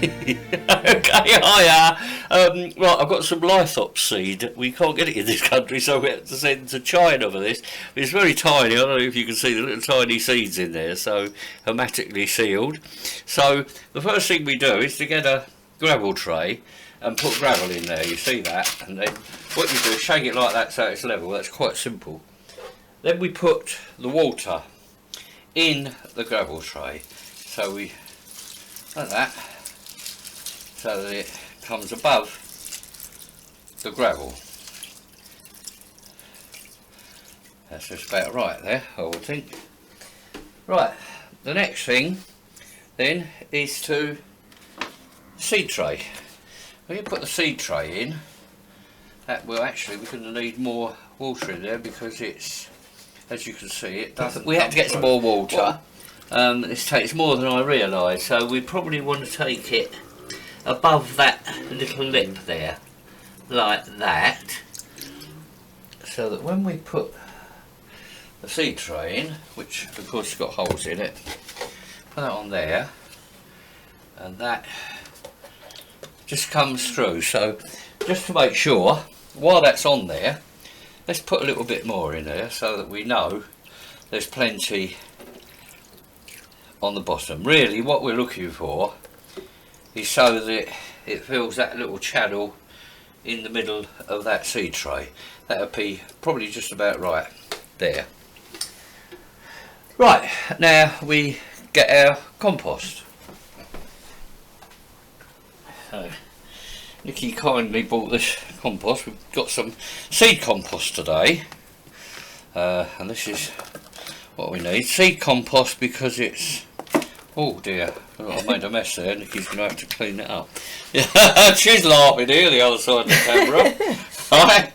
Okay, hiya. Right, I've got some Lithops seed. We can't get it in this country, so we have to send to China for this. It's very tiny. I don't know if you can see the little tiny seeds in there, so hermetically sealed. So the first thing we do is to get a gravel tray and put gravel in there. You see that? And then what you do is shake it like that so it's level. That's quite simple. Then we put the water in the gravel tray. So we like that, so that it comes above the gravel. That's just about right there, I would think. Right, the next thing then is to seed tray. When you put the seed tray in, that will actually, we're going to need more water in there because it's, as you can see, it doesn't. We have to get some more water. This takes more than I realised, so we probably want to take it above that little lip there, like that, so that when we put the seed tray in, which of course has got holes in it, put that on there, and that just comes through. So just to make sure, while that's on there, let's put a little bit more in there so that we know there's plenty on the bottom. Really what we're looking for is so that it fills that little channel in the middle of that seed tray. That would be probably just about right there. Right, now we get our compost. So Nikki kindly bought this compost. We've got some seed compost today, and this is what we need. Seed compost because it's, oh dear, oh, I made a mess there. Nikki's going to have to clean it up. She's laughing here, the other side of the camera. Right,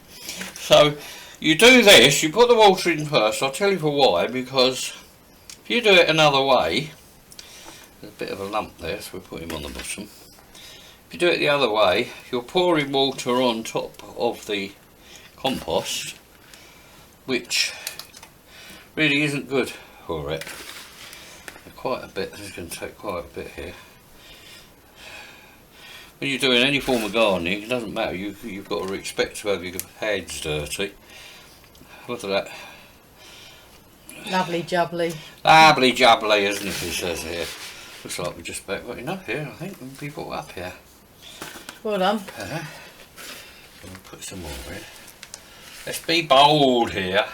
so you do this, you put the water in first. I'll tell you for why, because if you do it another way, there's a bit of a lump there, so we'll put him on the bottom. If you do it the other way, you're pouring water on top of the compost, which really isn't good for it. Quite a bit, this is going to take quite a bit here. When you're doing any form of gardening, it doesn't matter, you've got to expect to have your hands dirty. Look at that. Lovely jubbly. Lovely jubbly, isn't it, he says here. Looks like we're just about got enough here, I think, when people up here. Well done. We'll put some more in. Let's be bold here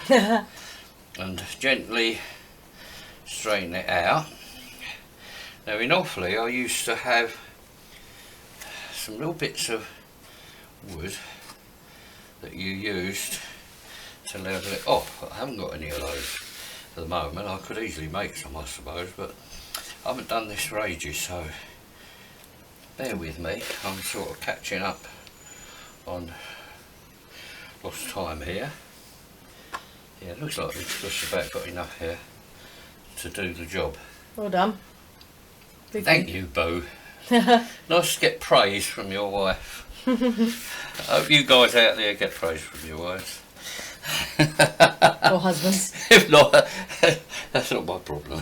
and gently strain it out. Now in Offaly I used to have some little bits of wood that you used to level it off. I haven't got any of those at the moment. I could easily make some, I suppose, but I haven't done this for ages, so bear with me. I'm sort of catching up on lost time here. Yeah, it looks like we've just about got enough here to do the job. Well done. Thank you, Boo. Nice to get praise from your wife. I hope you guys out there get praise from your wives. Or husbands. If not, that's not my problem.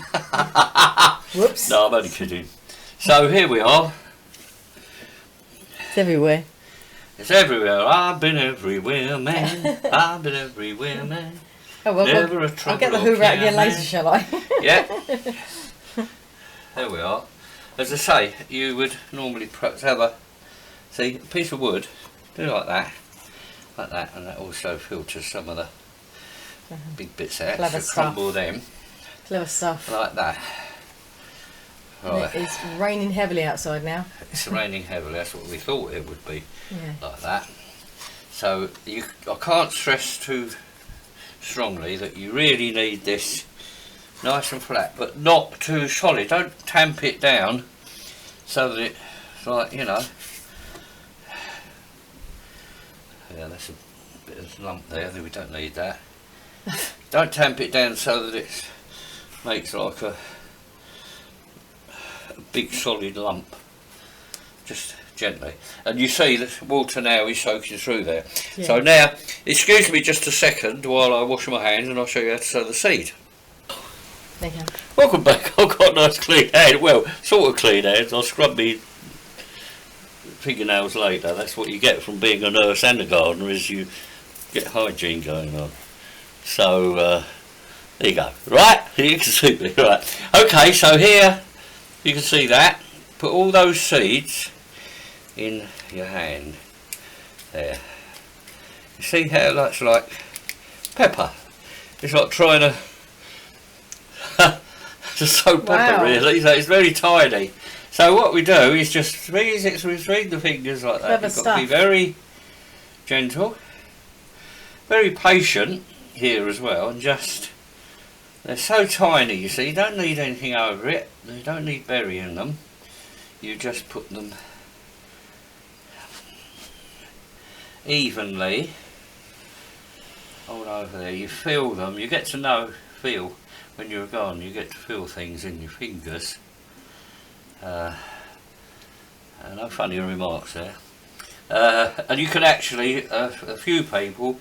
Whoops. No, I'm only kidding. So here we are. It's everywhere. It's everywhere. I've been everywhere, man. I've been everywhere, man. Oh well, Never well a trouble I'll get the hoover out again later, shall I? Yeah. There we are. As I say, you would normally perhaps have a piece of wood, do like that, and that also filters some of the big bits out. Clever so stuff. crumble them Clever stuff. like that. Right. It's raining heavily outside now. It's raining heavily. That's what we thought it would be, Yeah. like that. So I can't stress too strongly that you really need this nice and flat, but not too solid. Don't tamp it down so that it's like, you know. Yeah, that's a bit of lump there. We don't need that. Don't tamp it down so that it makes like a big solid lump. Just gently. And you see that water now is soaking through there. Yeah. So now, excuse me just a second while I wash my hands and I'll show you how to sow the seed. There you go. Welcome back. I've got nice clean hands. Well, sort of clean hands. I'll scrub me fingernails later. That's what you get from being a nurse and a gardener, is you get hygiene going on. So there you go. Right, you can see me. Right. Okay, so here you can see that. Put all those seeds in your hand. There. You see how it looks like pepper? It's like trying to sow pepper, really. So it's very tiny. So what we do is just squeeze it between the fingers like that. Clever You've got to be very gentle, very patient here as well, and just, they're so tiny, you see, you don't need anything over it, you don't need burying them, you just put them evenly all over there. You feel them, you get to feel when you're gone, you get to feel things in your fingers. No funny remarks there. And you can actually, a few people,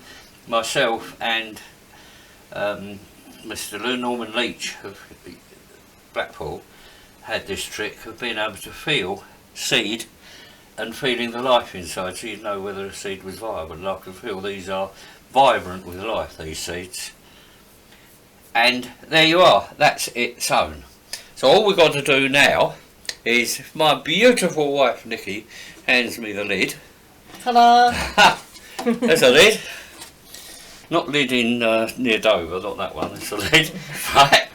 myself and Mr. Norman Leach of Blackpool, had this trick of being able to feel seed and feeling the life inside, so you'd know whether a seed was viable. And I can feel these are vibrant with life, these seeds. And there you are, that's it sown. So all we've got to do now is, if my beautiful wife Nikki hands me the lid. Ta-da! There's a lid. Not lid in near Dover, not that one, it's a lid. Right.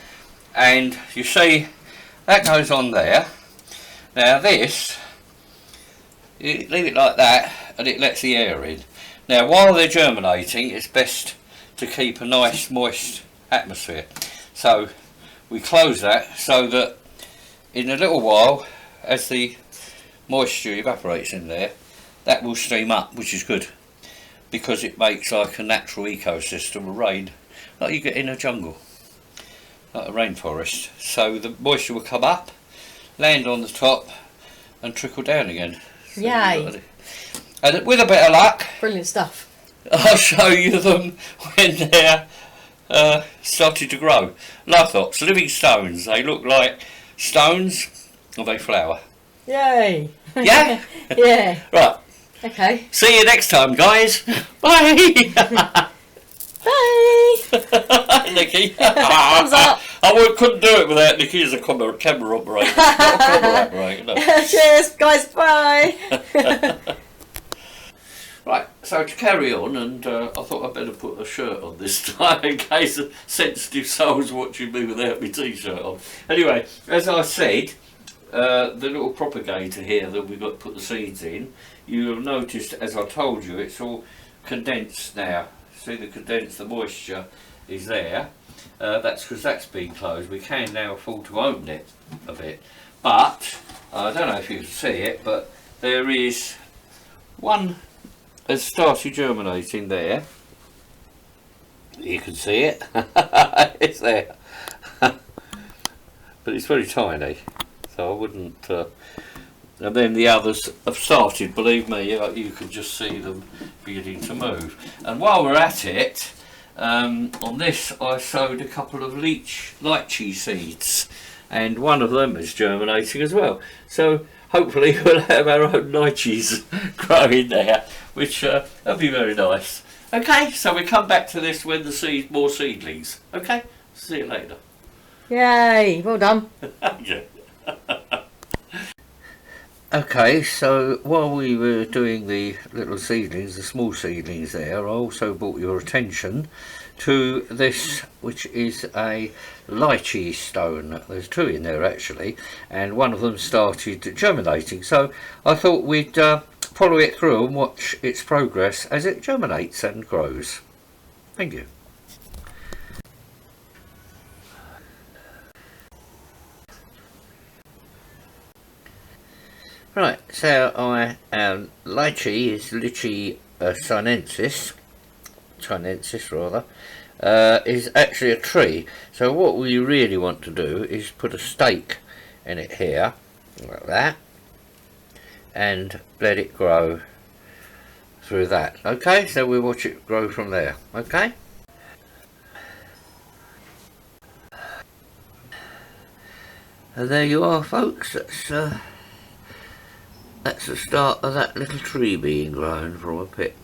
And you see, that goes on there. Now this, you leave it like that and it lets the air in. Now while they're germinating, it's best to keep a nice moist atmosphere. So we close that so that in a little while, as the moisture evaporates in there, that will steam up, which is good, because it makes like a natural ecosystem of rain, like you get in a jungle, like a rainforest. So the moisture will come up, land on the top and trickle down again. So yay! And with a bit of luck, Brilliant stuff. I'll show you them when they're started to grow. Lithops, living stones. They look like stones and they flower. Yay! Yeah? Yeah. Right. Okay. See you next time, guys. Bye. Bye! Nikki. Thumbs up. Couldn't do it without Nikki as a camera operator. Not a camera operator, no. Cheers, guys. Bye. Right, so to carry on, and I thought I'd better put a shirt on this time in case of sensitive souls watching me without my t-shirt on. Anyway, as I said, the little propagator here that we've got to put the seeds in, you'll have noticed, as I told you, it's all condensed now. See the condensed, the moisture is there. That's because that's been closed. We can now afford to open it a bit. But, I don't know if you can see it, but there is one has started germinating there. You can see it. It's there. But it's very tiny, so I wouldn't and then the others have started, believe me, you can just see them beginning to move. And while we're at it, on this I sowed a couple of lychee seeds, and one of them is germinating as well. So hopefully we'll have our own lychees growing there, which will be very nice. Okay, so we come back to this when the more seedlings. Okay, see you later. Yay! Well done. Yeah. Okay, so while we were doing the little seedlings, the small seedlings there, I also brought your attention to this, which is a lychee stone. There's two in there actually, and one of them started germinating, so I thought we'd follow it through and watch its progress as it germinates and grows. Thank you. Right, so our lychee is Lychee chinensis rather, is actually a tree. So what we really want to do is put a stake in it here, like that, and let it grow through that. Okay, so we'll watch it grow from there. Okay. And there you are, folks. That's that's the start of that little tree being grown from a pip.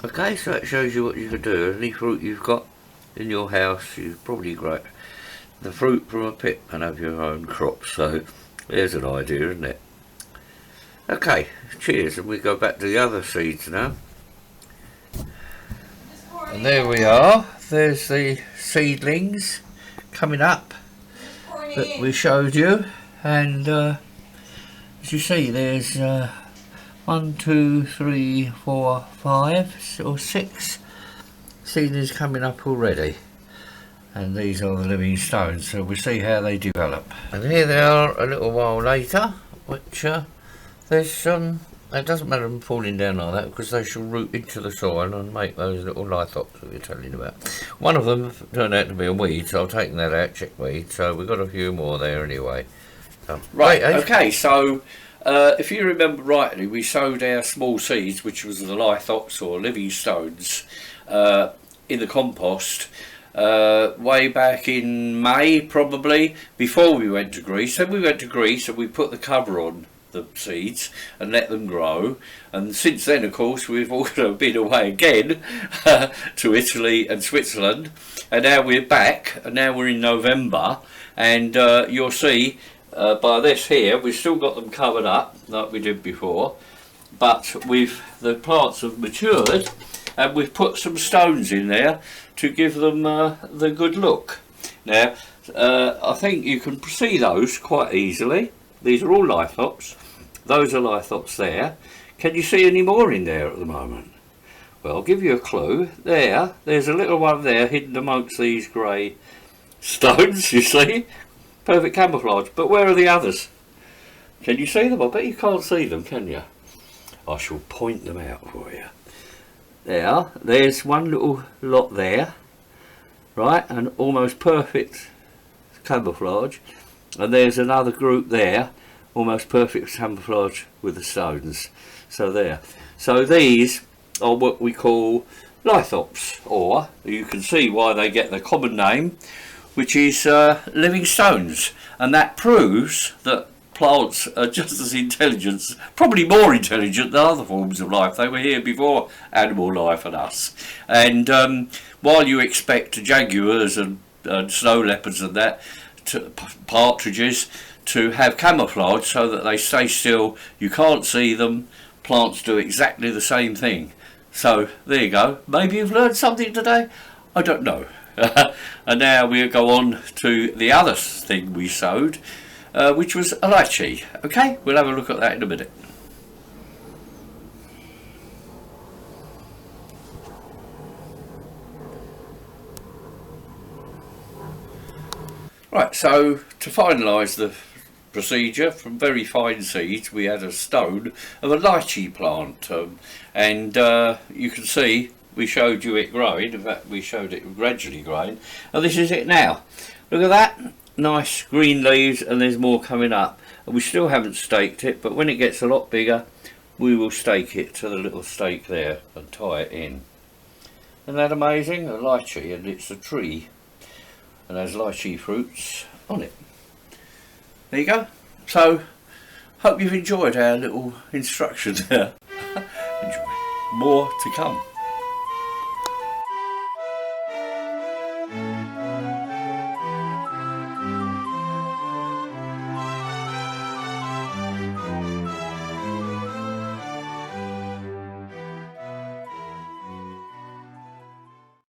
Okay, so it shows you what you can do. Any fruit you've got in your house, you probably grow the fruit from a pip and have your own crop. So there's an idea, isn't it? Okay, cheers, and we go back to the other seeds now. And there we are. There's the seedlings coming up that we showed you, and as you see, there's 1, 2, 3, 4, 5 or 6 seedlings coming up already, and these are the living stones, so we'll see how they develop. And here they are a little while later, which there's it doesn't matter them falling down like that, because they shall root into the soil and make those little lithops that we were telling you about. One of them turned out to be a weed, so I've taken that out, chickweed, so we've got a few more there anyway. Right, okay, so if you remember rightly, we sowed our small seeds, which was the lithops or living stones, in the compost way back in May, probably, before we went to Greece. Then we went to Greece and we put the cover on the seeds and let them grow, and since then, of course, we've also been away again to Italy and Switzerland, and now we're back, and now we're in November, and you'll see by this here, we've still got them covered up like we did before, but the plants have matured, and we've put some stones in there to give them the good look. Now I think you can see those quite easily. These are all lithops. Those are lithops there. Can you see any more in there at the moment? Well, I'll give you a clue. There's a little one there hidden amongst these grey stones, you see. Perfect camouflage. But where are the others? Can you see them? I bet you can't see them, can you? I shall point them out for you. There's one little lot there, right, and almost perfect camouflage. And there's another group there, almost perfect camouflage with the stones. So there. So these are what we call lithops, or you can see why they get the common name, which is living stones. And that proves that plants are just as intelligent, probably more intelligent than other forms of life. They were here before animal life and us. And while you expect jaguars and snow leopards and that, partridges, to have camouflage so that they stay still, you can't see them, plants do exactly the same thing. So there you go. Maybe you've learned something today, I don't know. And now we'll go on to the other thing we sowed, which was a lychee. Okay, we'll have a look at that in a minute. Right, so to finalise the procedure, from very fine seeds we had a stone of a lychee plant, and you can see we showed you it growing. In fact, we showed it gradually growing, and this is it now. Look at that, nice green leaves, and there's more coming up, and we still haven't staked it, but when it gets a lot bigger we will stake it to the little stake there and tie it in. Isn't that amazing? A lychee, and it's a tree and has lychee fruits on it. There you go. So hope you've enjoyed our little instruction there. Enjoy. More to come.